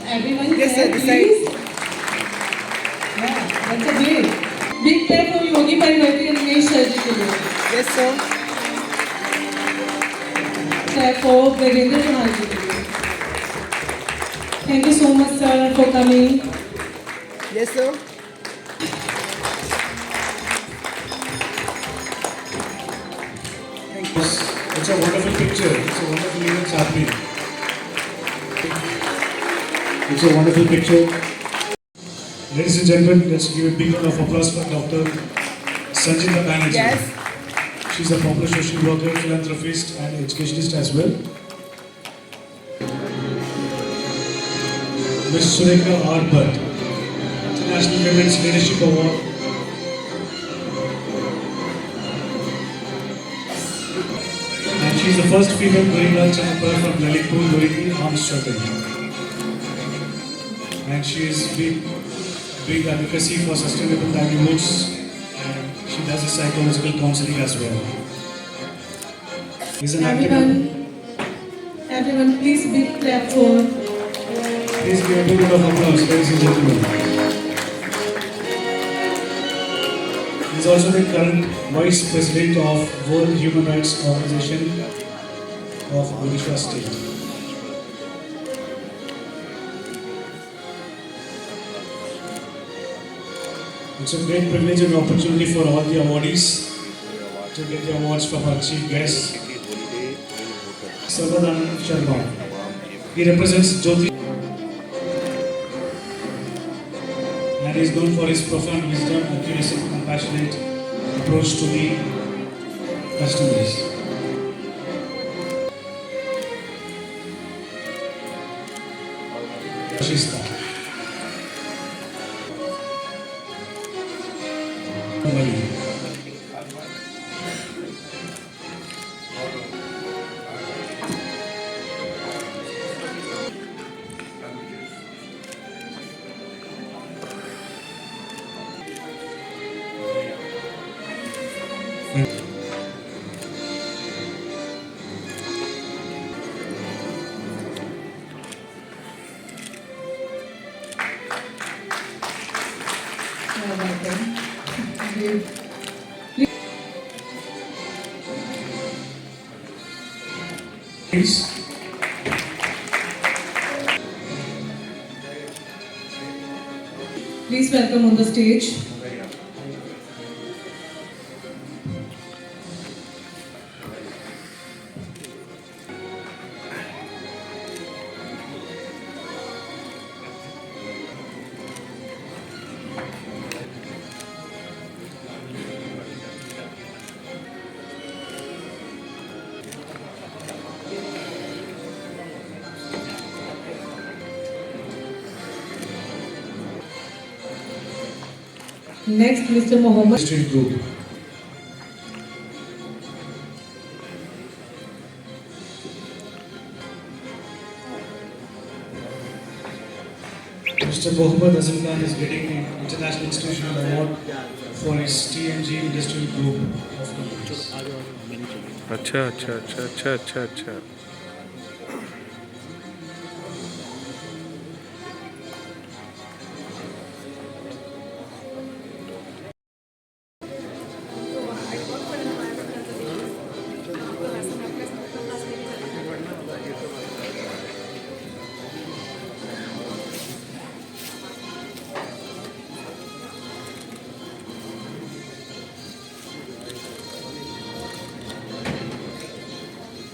Everyone Yes, clap, sir. This please. side. Yeah, that's a great. Big clap for Yogi Parvati and Nilesh Sharji ke liye. Yes, sir. Clap for Virendra Chauhan ji ke liye. Thank you so much, sir, for coming. Yes, sir. Thank you. It's a wonderful picture. It's a wonderful event happening. It's a wonderful picture. Ladies and gentlemen, let's give a big round of applause for Dr. Sanjita Banerjee. Yes. She's a popular social worker, philanthropist, and educationist as well. Ms. Surekha R. Bhatt, International Women's Leadership Award. And she's the first female Gorilla champion from Lalitpur, Loriti, arms struggle. And she is doing advocacy for sustainable livelihoods, and she does a psychological counseling as well. He's an Everyone, please big clap for. Please give a big round of applause, ladies and gentlemen. He's also the current Vice President of World Human Rights Organization of Odisha State. It's a great privilege and opportunity for all the awardees to get the awards from our chief guest, Sarvadanand Sharma. He represents Jyoti and is known for his profound wisdom, accuracy, and compassionate approach to the customers. Shista. Mali. Please. Please welcome on the stage. Next, Mr. Mohammed. Street Group. Mr. Mohammad Azim Khan is getting the International Institutional Award for his TMG Industrial Group of companies. अच्छा अच्छा अच्छा अच्छा अच्छा अच्छा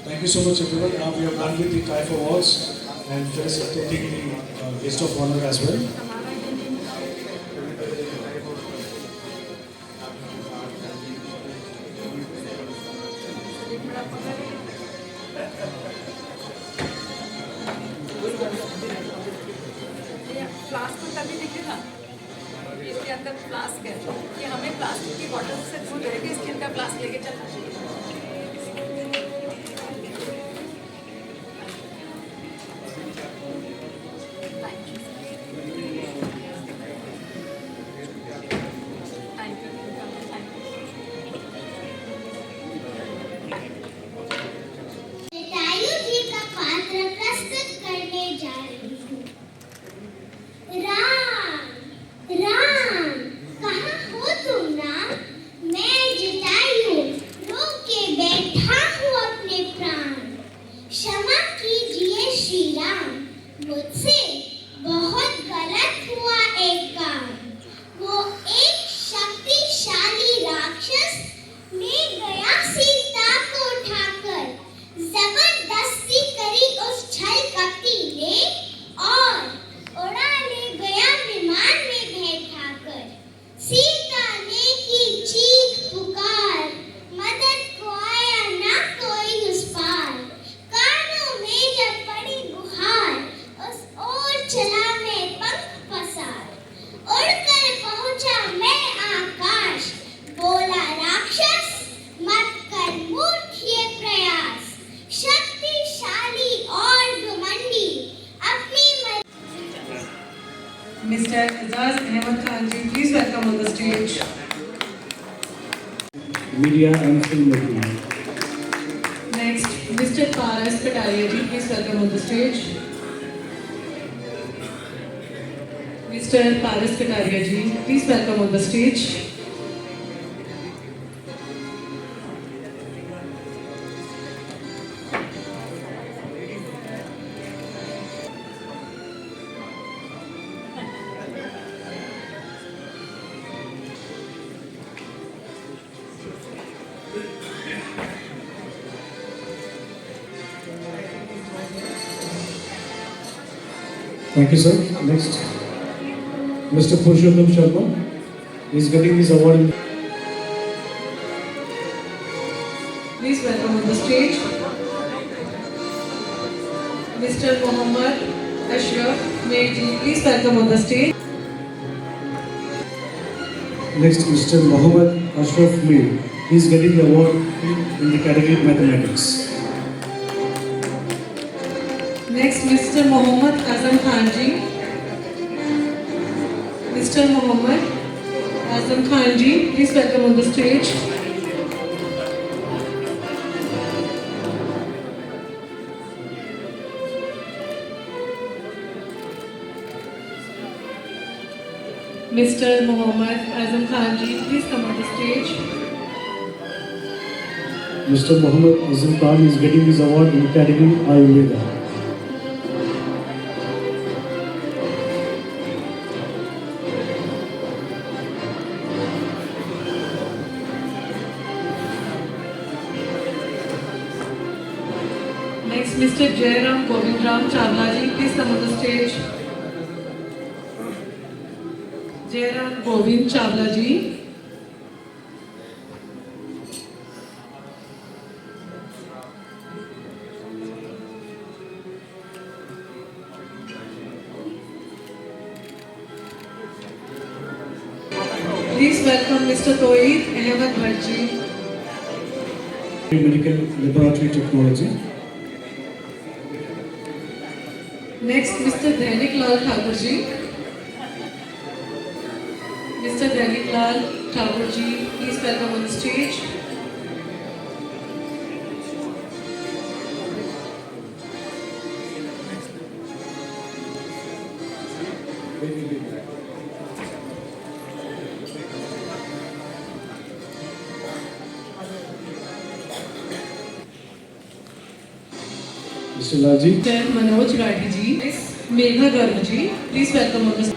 Thank you so much, everyone. Now we are done with the TIFE Awards and just taking the guest of honor as well. Flask को तभी दिखेगा इसके अंदर फ्लास्क है कि हमें प्लास्टिक की बॉटल से दूर रह के इसके अंदर फ्लास्क लेके चलना चाहिए मुझसे बहुत गलत हुआ एक काम। वो एक शक्तिशाली राक्षस ले गया सीता को उठाकर, जबरदस्ती करी उस छल कपटी ने और उड़ा ले गया विमान में बैठाकर। सीता ने की चीख पुकार, मदद को आया ना कोई उस पार। कानों में जब पड़ी गुहार, उस ओर चला मैं पंख पसार। उड़कर पहुंचा मैं आकाश, बोला राक्षस मत कर मूर्ख ये प्रयास। शक्तिशाली और घमंडी अपनी Mr. Azaz Ahmed Khan ji, please welcome on the stage. Media and filmmaking. Next, Mr. Paras Kataria ji, please welcome on the stage. Mr. Paras Kataria ji, please welcome on the stage. Thank you, sir. Next, Mr. Purushottam Sharma is getting his award. Please welcome on the stage. Mr. Mohammad Ashraf Mir ji, please welcome on the stage. Next, Mr. Mohammad Ashraf Mir. He is getting the award in the category Mathematics. Next, Mr. Mohammad Azam Khan ji. Mr. Mohammad Azam Khan ji, please welcome on the stage. Mr. Mohammad Azam Khan ji, please come on the stage. Mr. Mohammad Azam Khan is getting his award in the category Ayurveda. Next, Mr. Jairam Govindram Chawla ji, please come on the stage. Jairam Govind Chawla ji. Please welcome Mr. Toeed Ahmed Bhatt ji. Medical Laboratory Technology. Next, Mr. Dainik Lal Thakur ji. Mr. Dainik Lal Thakur ji, please welcome on the stage. Mr. Laji. Mr. Manoj Radi ji. Next, Megha Garg ji, please welcome on the stage.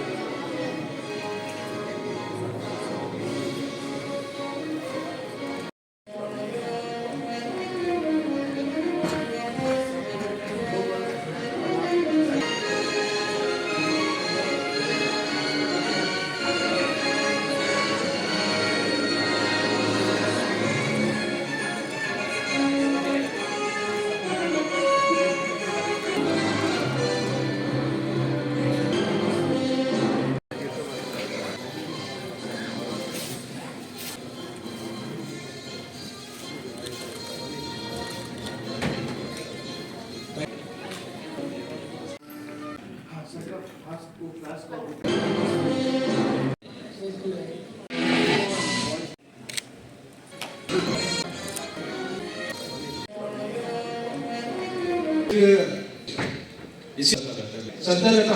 सत्तर का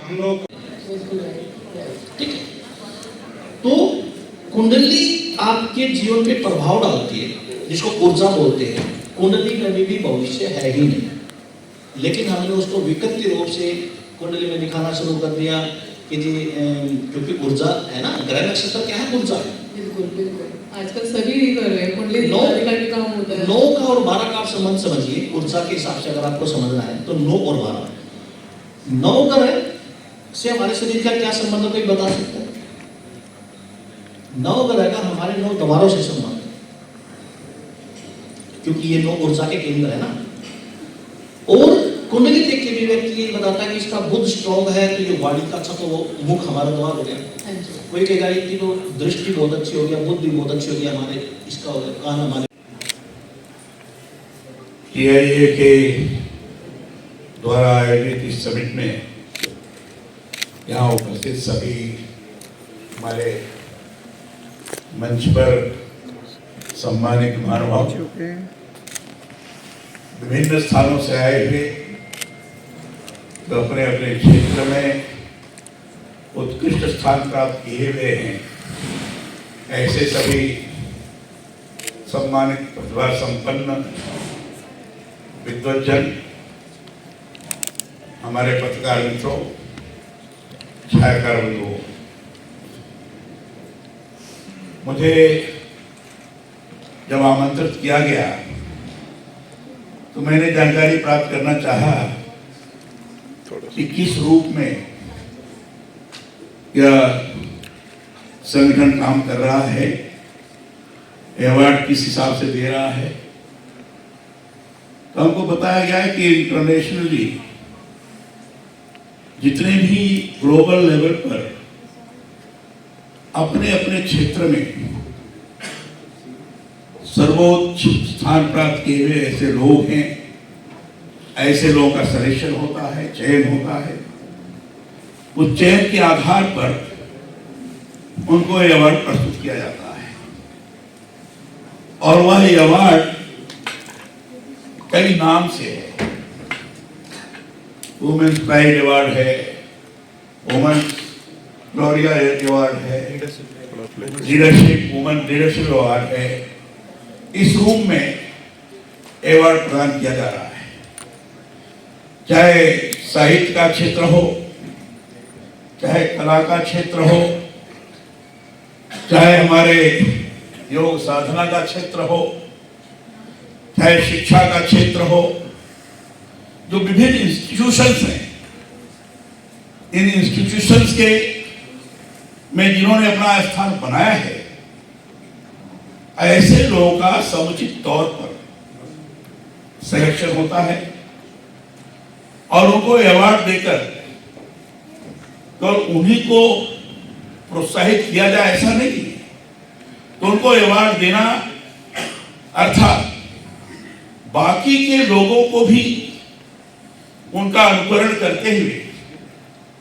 हम लोग ठीक है। तो कुंडली आपके जीवन पे प्रभाव डालती है, जिसको ऊर्जा बोलते हैं। कुंडली में भी भविष्य है ही नहीं। लेकिन हमने उसको विकृति रूप से कुंडली में दिखाना शुरू कर दिया कि जी क्योंकि ऊर्जा है ना, ग्रह नक्षत्र क्या है, ऊर्जा है। बिल्कुल बिल्कुल, आजकल सभी कर रहे हैं, कुंडली दिखाने का काम होता है। 9 का और 12 का आप संबंध समझिए, ऊर्जा के हिसाब से अगर आपको समझना है तो 9 और 12, 9 ग्रह से हमारे शरीर का क्या संबंध है, कोई बता सकता है? 9 ग्रह का हमारे 9 द्वारों से संबंध है, क्योंकि ये 9 ऊर्जा के केंद्र है ना। और कुंडली देख के भी व्यक्ति ये बताता है कि इसका बुध स्ट्रॉन्ग है तो ये वाणी का, अच्छा तो वो मुख हमारा द्वार हो गया। कोई कहेगा इनकी तो दृष्टि बहुत अच्छी हो गया, बुद्धि बहुत अच्छी हो गया, हमारे इसका हो गया, कान हमारे। TIA के द्वारा आयोजित इस समिट में यहाँ उपस्थित सभी हमारे मंच पर सम्मानित महानुभाव, विभिन्न स्थानों से आए हुए तो अपने अपने क्षेत्र में उत्कृष्ट स्थान प्राप्त किए हुए हैं, ऐसे सभी सम्मानित प्रतिभा संपन्न विद्वज्जन, हमारे पत्रकार मित्रों, छायाकार बंधुओं, मुझे जब आमंत्रित किया गया तो मैंने जानकारी प्राप्त करना चाहा कि किस रूप में यह संगठन काम कर रहा है, अवार्ड किस हिसाब से दे रहा है। तो हमको बताया गया है कि इंटरनेशनली जितने भी ग्लोबल लेवल पर अपने अपने क्षेत्र में सर्वोच्च स्थान प्राप्त किए हुए ऐसे लोग हैं, ऐसे लोगों का सिलेक्शन होता है, चयन होता है। उस चयन के आधार पर उनको ये अवार्ड प्रस्तुत किया जाता है और वह अवार्ड कई नाम से है। वुमेन्स प्राइड अवार्ड है, वुमेन्स ग्लोरिया अवार्ड है, लीडरशिप, वुमेन लीडरशिप अवार्ड है। इस रूप में अवार्ड प्रदान किया जा रहा है, चाहे साहित्य का क्षेत्र हो, चाहे कला का क्षेत्र हो, चाहे हमारे योग साधना का क्षेत्र हो, चाहे शिक्षा का क्षेत्र हो। जो विभिन्न इंस्टीट्यूशंस हैं, इन इंस्टीट्यूशंस के में जिन्होंने अपना स्थान बनाया है, ऐसे लोगों का समुचित तौर पर सिलेक्शन होता है और उनको अवार्ड देकर तो उन्हीं को प्रोत्साहित किया जाए ऐसा नहीं है। तो उनको अवार्ड देना अर्थात बाकी के लोगों को भी उनका अनुकरण करते हुए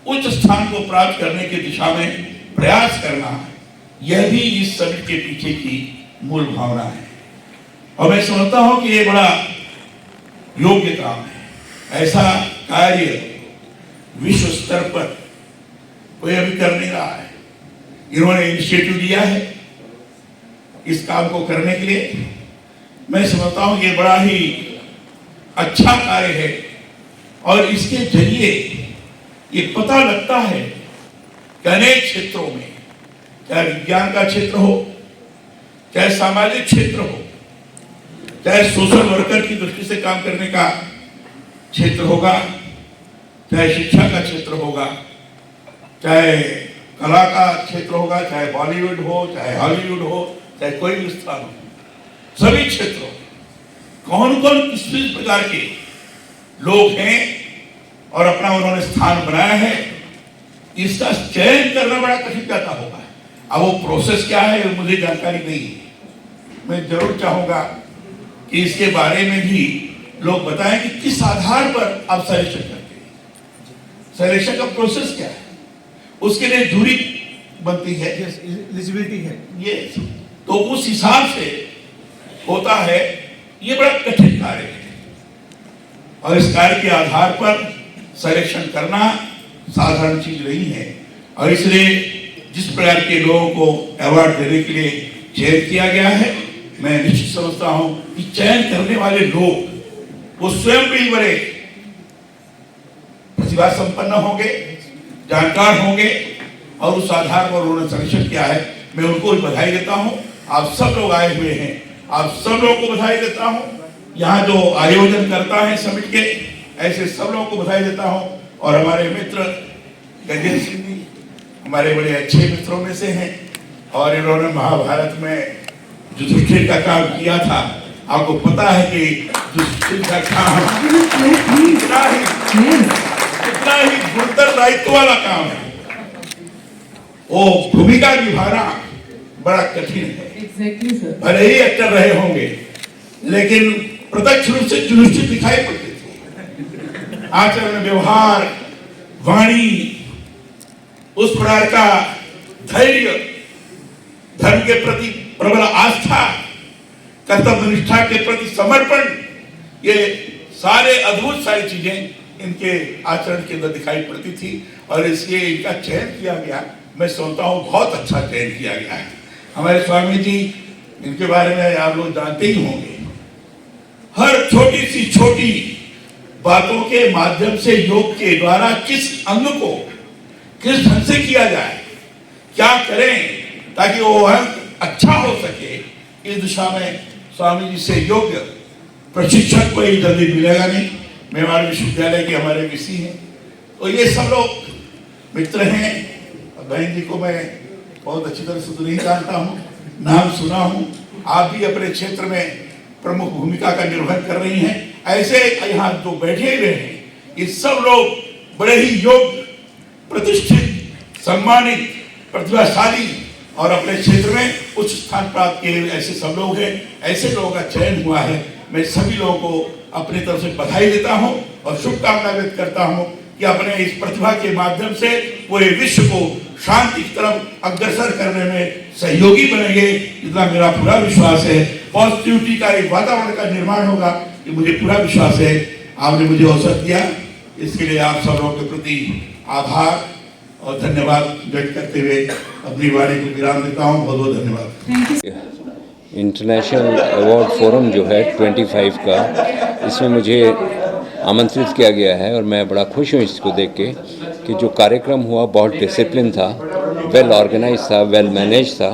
उच्च स्थान को प्राप्त करने की दिशा में प्रयास करना, यह भी इस समिट के पीछे की मूल भावना है। और मैं समझता हूं कि ये बड़ा योग्य काम है। ऐसा कार्य विश्व स्तर पर कोई अभी कर नहीं रहा है। इन्होंने इनिशिएटिव लिया है इस काम को करने के लिए। मैं समझता हूं ये बड़ा ही अच्छा कार्य है और इसके जरिए ये पता लगता है कि अनेक क्षेत्रों में, चाहे विज्ञान का क्षेत्र हो, चाहे सामाजिक क्षेत्र हो, चाहे सोशल वर्कर की दृष्टि से काम करने का क्षेत्र होगा, चाहे शिक्षा का क्षेत्र होगा, चाहे कला का क्षेत्र होगा, चाहे बॉलीवुड हो, चाहे हॉलीवुड हो, चाहे कोई भी स्थान हो, सभी क्षेत्रों में कौन कौन किस प्रकार के लोग हैं और अपना उन्होंने स्थान बनाया है, इसका चयन करना बड़ा कठिन जाता होगा। अब वो प्रोसेस क्या है मुझे जानकारी नहीं है। मैं जरूर चाहूंगा कि इसके बारे में भी लोग बताएं कि किस आधार पर आप सिलेक्शन करते हैं, सिलेक्शन का प्रोसेस क्या है, उसके लिए जूरी बनती है, एलिजिबिलिटी है, ये तो उस हिसाब से होता है। ये बड़ा कठिन कार्य है और इस कार्य के आधार पर सिलेक्शन करना साधारण चीज नहीं है और इसलिए जिस प्रकार के लोगों को अवार्ड देने के लिए चयन किया गया है, मैं निश्चित समझता हूं कि चयन करने वाले लोग वो स्वयं भी बड़े प्रतिभा संपन्न होंगे, जानकार होंगे और उस आधार पर उन्होंने संरक्षण किया है। मैं उनको भी बधाई देता हूँ। आप सब लोग आए हुए हैं, आप सब लोगों को बधाई देता हूँ। यहाँ जो आयोजन करता है समिट के, ऐसे सब लोगों को बधाई देता हूँ। और हमारे मित्र गजेंद्र सिंह जी हमारे बड़े अच्छे मित्रों में से हैं और इन्होंने महाभारत में युधिष्ठिर का काम किया था। आपको पता है कि युधिष्ठिर का काम कितना ही गुरुतर दायित्व वाला काम है। वो भूमिका निभाना बड़ा कठिन है। Exactly sir. भले ही एक्टर रहे होंगे लेकिन प्रत्यक्ष रूप से युधिष्ठिर दिखाई पड़ते थे। आचरण, व्यवहार, वाणी, उस प्रकार का धैर्य, धर्म के प्रति प्रबल आस्था, कर्तव्य निष्ठा के प्रति समर्पण, ये सारे अद्भुत सारी चीजें इनके आचरण के अंदर दिखाई पड़ती थी और इसलिए इनका चयन किया गया। मैं सोचता हूँ बहुत अच्छा चयन किया गया है। हमारे स्वामी जी, इनके बारे में आप लोग जानते ही होंगे। हर छोटी सी छोटी बातों के माध्यम से योग के द्वारा किस अंग को किस ढंग से किया जाए, क्या करें ताकि वो अंग अच्छा हो सके, इस दिशा में स्वामी जी से योग्य प्रशिक्षक कोई जल्दी मिलेगा नहीं। मेवाड़ विश्वविद्यालय के हमारे वीसी हैं, तो ये सब लोग मित्र हैं। बहन जी को मैं बहुत अच्छी तरह से तो नहीं जानता हूँ, नाम सुना हूँ। आप भी अपने क्षेत्र में प्रमुख भूमिका का निर्वहन कर रही हैं। ऐसे यहाँ जो बैठे हुए हैं ये सब लोग बड़े ही योग्य, प्रतिष्ठित, सम्मानित, प्रतिभाशाली और अपने क्षेत्र में उच्च स्थान प्राप्त किए ऐसे सब लोग हैं। ऐसे लोगों का चयन हुआ है। मैं सभी लोगों को अपनी तरफ से बधाई देता हूँ और शुभकामना व्यक्त करता हूँ कि अपने इस प्रतिभा के माध्यम से पूरे विश्व को शांति की तरफ अग्रसर करने में सहयोगी बनेंगे, इतना मेरा पूरा विश्वास है। पॉजिटिविटी का एक वातावरण का निर्माण होगा, ये मुझे पूरा विश्वास है। आपने मुझे अवसर दिया, इसके लिए आप सब लोगों के प्रति आभार और धन्यवाद व्यक्त करते हुए अपनी वाणी को विराम देता हूँ। बहुत बहुत धन्यवाद। इंटरनेशनल अवार्ड फोरम जो है 25 का, इसमें मुझे आमंत्रित किया गया है और मैं बड़ा खुश हूँ इसको देख के कि जो कार्यक्रम हुआ बहुत डिसिप्लिन था, वेल ऑर्गेनाइज था, वेल मैनेज था।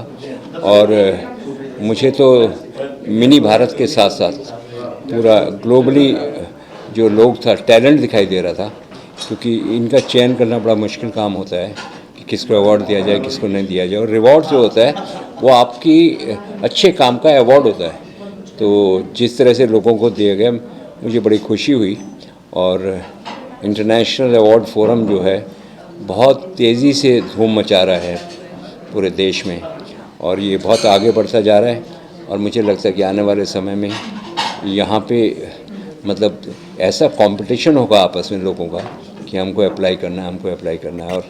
और मुझे तो मिनी भारत के साथ साथ पूरा ग्लोबली जो लोग था, टैलेंट दिखाई दे रहा था, क्योंकि इनका चयन करना बड़ा मुश्किल काम होता है कि किसको अवार्ड दिया जाए, किसको नहीं दिया जाए। और रिवॉर्ड जो होता है वो आपकी अच्छे काम का अवार्ड होता है। तो जिस तरह से लोगों को दिया गया, मुझे बड़ी खुशी हुई। और इंटरनेशनल अवार्ड फोरम जो है बहुत तेज़ी से धूम मचा रहा है पूरे देश में और ये बहुत आगे बढ़ता जा रहा है। और मुझे लगता है कि आने वाले समय में यहाँ पे मतलब ऐसा कंपटीशन होगा आपस में लोगों का कि हमको अप्लाई करना है, हमको अप्लाई करना है। और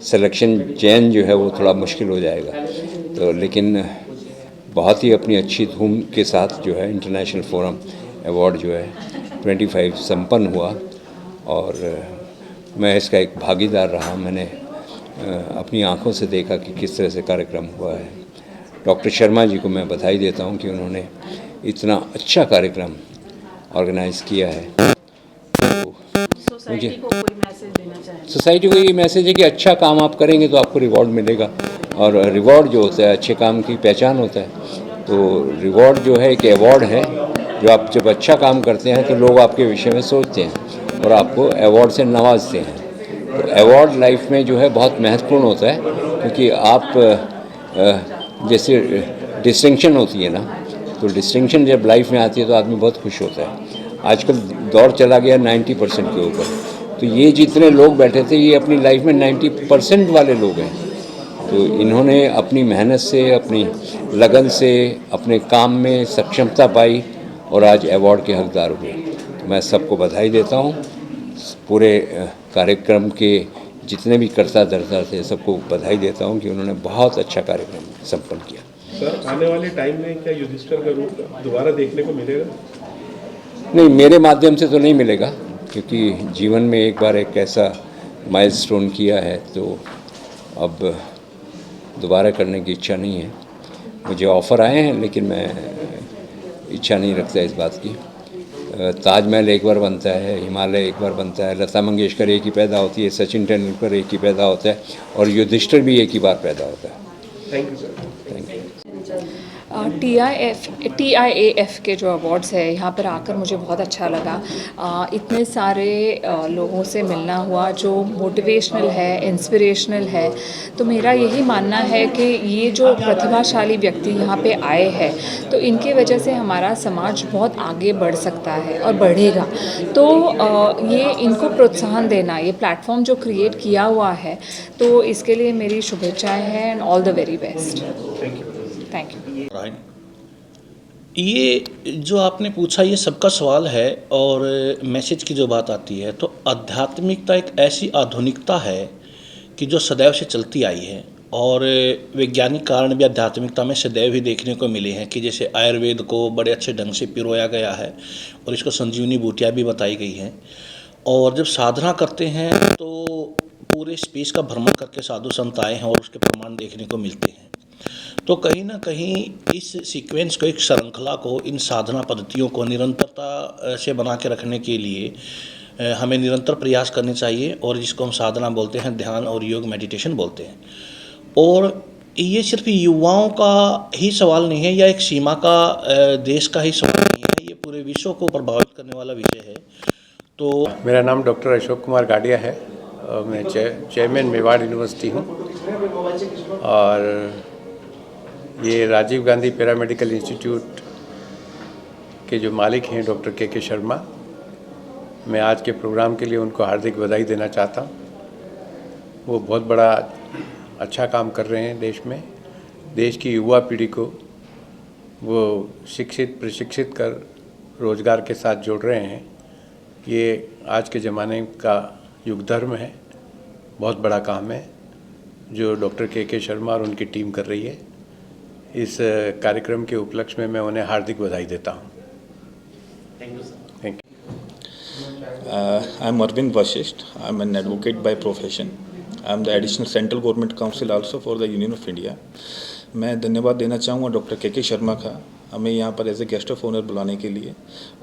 सिलेक्शन चयन जो है वो थोड़ा मुश्किल हो जाएगा। तो लेकिन बहुत ही अपनी अच्छी धूम के साथ जो है इंटरनेशनल फोरम अवार्ड जो है 25 संपन्न हुआ और मैं इसका एक भागीदार रहा। मैंने अपनी आंखों से देखा कि किस तरह से कार्यक्रम हुआ है। डॉक्टर शर्मा जी को मैं बधाई देता हूं कि उन्होंने इतना अच्छा कार्यक्रम ऑर्गेनाइज किया है। तो मुझे सोसाइटी को ये मैसेज है कि अच्छा काम आप करेंगे तो आपको रिवॉर्ड मिलेगा। और रिवॉर्ड जो होता है अच्छे काम की पहचान होता है। तो रिवॉर्ड जो है एक अवार्ड है, जो आप जब अच्छा काम करते हैं तो लोग आपके विषय में सोचते हैं और आपको अवार्ड से नवाजते हैं। तो अवार्ड लाइफ में जो है बहुत महत्वपूर्ण होता है, क्योंकि आप जैसे डिस्टिंक्शन होती है ना, तो डिस्टिंक्शन जब लाइफ में आती है तो आदमी बहुत खुश होता है। आजकल दौर चला गया 90% के ऊपर, तो ये जितने लोग बैठे थे ये अपनी लाइफ में 90% वाले लोग हैं। तो इन्होंने अपनी मेहनत से, अपनी लगन से, अपने काम में सक्षमता पाई और आज अवार्ड के हकदार हुए। तो मैं सबको बधाई देता हूँ। पूरे कार्यक्रम के जितने भी कर्ता धर्ता थे सबको बधाई देता हूँ कि उन्होंने बहुत अच्छा कार्यक्रम संपन्न किया। सर, आने वाले टाइम में क्या युधिष्ठिर का रूप दोबारा देखने को मिलेगा? नहीं, मेरे माध्यम से तो नहीं मिलेगा, क्योंकि जीवन में एक बार एक ऐसा माइलस्टोन किया है तो अब दोबारा करने की इच्छा नहीं है। मुझे ऑफ़र आए हैं लेकिन मैं इच्छा नहीं रखता इस बात की। ताजमहल एक बार बनता है, हिमालय एक बार बनता है, लता मंगेशकर एक ही पैदा होती है, सचिन तेंदुलकर एक ही पैदा होता है और युधिष्ठिर भी एक ही बार पैदा होता है। Thank you sir. Thank you. TIAF के जो अवार्ड्स है यहाँ पर आकर मुझे बहुत अच्छा लगा। इतने सारे लोगों से मिलना हुआ जो मोटिवेशनल है, इंस्पिरेशनल है। तो मेरा यही मानना है कि ये जो प्रतिभाशाली व्यक्ति यहाँ पे आए हैं तो इनकी वजह से हमारा समाज बहुत आगे बढ़ सकता है और बढ़ेगा। तो ये इनको प्रोत्साहन देना, ये प्लेटफॉर्म जो क्रिएट किया हुआ है, तो इसके लिए मेरी शुभेच्छाएँ हैं and all the very best. Thank you. ये जो आपने पूछा ये सबका सवाल है और मैसेज की जो बात आती है तो आध्यात्मिकता एक ऐसी आधुनिकता है कि जो सदैव से चलती आई है और वैज्ञानिक कारण भी आध्यात्मिकता में सदैव ही देखने को मिले हैं कि जैसे आयुर्वेद को बड़े अच्छे ढंग से पिरोया गया है और इसको संजीवनी बूटियाँ भी बताई गई हैं। और जब साधना करते हैं तो पूरे स्पेस का भ्रमण करके साधु संत आए हैं और उसके प्रमाण देखने को मिलते हैं। तो कहीं ना कहीं इस सीक्वेंस को, एक श्रृंखला को, इन साधना पद्धतियों को निरंतरता से बना के रखने के लिए हमें निरंतर प्रयास करने चाहिए और जिसको हम साधना बोलते हैं, ध्यान और योग मेडिटेशन बोलते हैं। और ये सिर्फ युवाओं का ही सवाल नहीं है या एक सीमा का देश का ही सवाल नहीं है, ये पूरे विश्व को प्रभावित करने वाला विषय है। तो मेरा नाम डॉक्टर अशोक कुमार गाडिया है और मैं चेयरमैन मेवाड़ यूनिवर्सिटी हूँ और ये राजीव गांधी पैरामेडिकल इंस्टीट्यूट के जो मालिक हैं डॉक्टर के शर्मा, मैं आज के प्रोग्राम के लिए उनको हार्दिक बधाई देना चाहता हूँ। वो बहुत बड़ा अच्छा काम कर रहे हैं देश में। देश की युवा पीढ़ी को वो शिक्षित प्रशिक्षित कर रोज़गार के साथ जोड़ रहे हैं। ये आज के ज़माने का युग धर्म है, बहुत बड़ा काम है जो डॉक्टर के शर्मा और उनकी टीम कर रही है। इस कार्यक्रम के उपलक्ष्य में मैं उन्हें हार्दिक बधाई देता हूँ। Thank you sir. Thank you. I am Arvind Vashisht. I am an advocate by profession. I am the additional central government counsel also for the Union of India. मैं धन्यवाद देना चाहूँगा डॉक्टर के शर्मा का हमें यहाँ पर as a guest of honour बुलाने के लिए,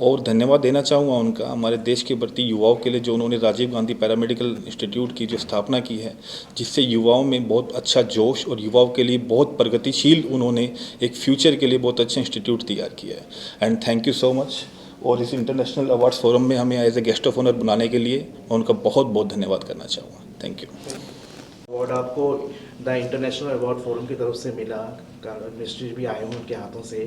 और धन्यवाद देना चाहूँगा उनका हमारे देश के बढ़ती युवाओं के लिए जो उन्होंने राजीव गांधी पैरामेडिकल इंस्टीट्यूट की जो स्थापना की है, जिससे युवाओं में बहुत अच्छा जोश और युवाओं के लिए बहुत प्रगतिशील उन्होंने एक फ्यूचर के लिए बहुत अच्छा इंस्टीट्यूट तैयार किया है। And thank you so much. और इस इंटरनेशनल अवार्ड्स फोरम में हमें as a guest of honour बुलाने के लिए मैं उनका बहुत बहुत धन्यवाद करना चाहूँगा। Thank you. अवार्ड आपको द इंटरनेशनल अवार्ड फोरम की तरफ से मिला, मिनिस्ट्री भी आए हैं उनके हाथों से,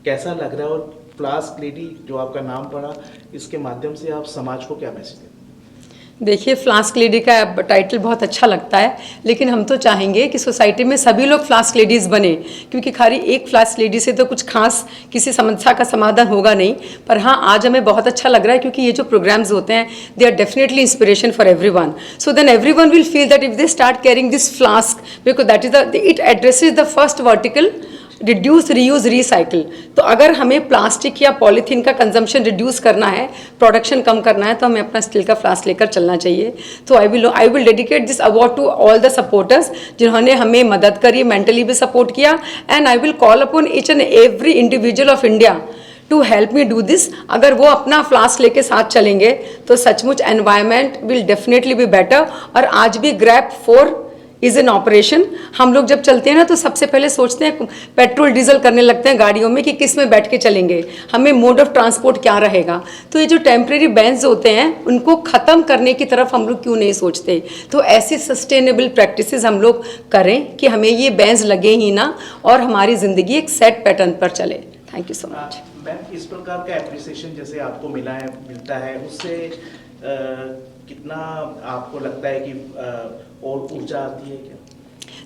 कैसा लग रहा है? और फ्लास्क लेडी जो आपका नाम पड़ा, इसके माध्यम से आप समाज को क्या मैसेज देते हैं? देखिए, फ्लास्क लेडी का टाइटल बहुत अच्छा लगता है, लेकिन हम तो चाहेंगे कि सोसाइटी में सभी लोग फ्लास्क लेडीज़ बने, क्योंकि खाली एक फ्लास्क लेडी से तो कुछ खास किसी समस्या का समाधान होगा नहीं। पर हाँ, आज हमें बहुत अच्छा लग रहा है क्योंकि ये जो प्रोग्राम्स होते हैं they are definitely inspiration for everyone. So then everyone will feel that if they start carrying this flask, because that is it addresses the first vertical reduce, reuse, recycle. तो अगर हमें प्लास्टिक या polythene का consumption reduce करना है, production कम करना है, तो हमें अपना स्टील का फ्लास्क लेकर चलना चाहिए। तो I will dedicate this award to all the supporters जिन्होंने हमें मदद करी, मेंटली भी सपोर्ट किया, and I will call upon each and every individual of India to help me do this. अगर वो अपना फ्लास्क लेके साथ चलेंगे तो सचमुच environment will definitely be better. और आज भी ग्रैब 4 इज़ एन ऑपरेशन। हम लोग जब चलते हैं ना तो सबसे पहले सोचते हैं पेट्रोल डीजल करने लगते हैं गाड़ियों में कि किस में बैठ के चलेंगे, हमें मोड ऑफ ट्रांसपोर्ट क्या रहेगा। तो ये जो टेम्प्रेरी बैन्स होते हैं उनको ख़त्म करने की तरफ हम लोग क्यों नहीं सोचते? तो ऐसी सस्टेनेबल प्रैक्टिसेस हम लोग करें कि हमें ये बैन्स लगे ही ना और हमारी ज़िंदगी एक सेट पैटर्न पर चले। Thank you so much. Ma'am, इस प्रकार का एप्रिसिएशन जैसे आपको मिलता है उससे कितना आपको लगता है कि और ऊर्जा आती है क्या?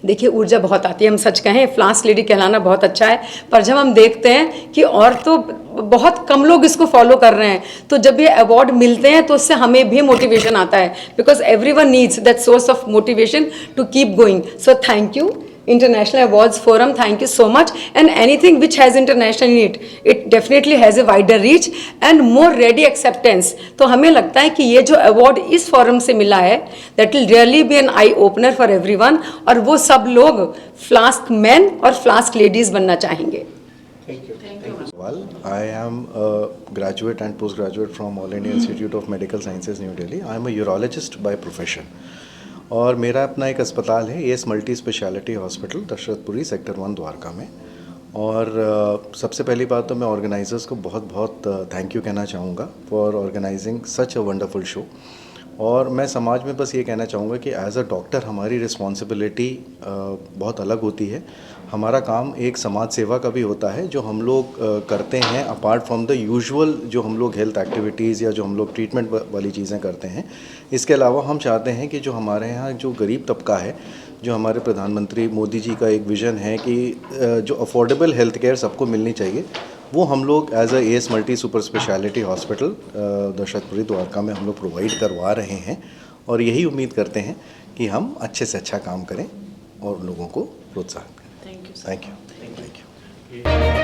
देखिए, ऊर्जा बहुत आती है। हम सच कहें, फ्लास्क लेडी कहलाना बहुत अच्छा है, पर जब हम देखते हैं कि और तो बहुत कम लोग इसको फॉलो कर रहे हैं, तो जब ये अवार्ड मिलते हैं तो उससे हमें भी मोटिवेशन आता है, because everyone needs that source of motivation to keep going. So thank you International Awards Forum, thank you so much, and anything which has international in it, it definitely has a wider reach and more ready acceptance. तो हमें लगता है कि ये जो award इस forum से मिला है that will really be an eye opener for everyone, और वो सब लोग फ्लास्क मैन और फ्लास्क लेडीज बनना चाहेंगे। Thank you. I am a graduate and postgraduate from All India Institute of Medical Sciences, New Delhi. I am a urologist by profession. और मेरा अपना एक अस्पताल है S multi speciality hospital Dashrathpuri sector 1 Dwarka में। और सबसे पहली बात तो मैं ऑर्गेनाइजर्स को बहुत बहुत थैंक यू कहना चाहूँगा for organising such a wonderful show. और मैं समाज में बस ये कहना चाहूँगा कि एज अ डॉक्टर हमारी रिस्पॉन्सिबिलिटी बहुत अलग होती है। हमारा काम एक समाज सेवा का भी होता है जो हम लोग करते हैं अपार्ट फ्रॉम द यूजुअल जो हम लोग हेल्थ एक्टिविटीज़ या जो हम लोग ट्रीटमेंट वाली चीज़ें करते हैं। इसके अलावा हम चाहते हैं कि जो हमारे यहाँ जो गरीब तबका है, जो हमारे प्रधानमंत्री मोदी जी का एक विज़न है कि जो अफोर्डेबल हेल्थ केयर सबको मिलनी चाहिए, वो हम लोग as a S multi super speciality hospital Dashrathpuri Dwarka में हम लोग प्रोवाइड करवा रहे हैं। और यही उम्मीद करते हैं कि हम अच्छे से अच्छा काम करें और लोगों को प्रोत्साहित करें। Thank you.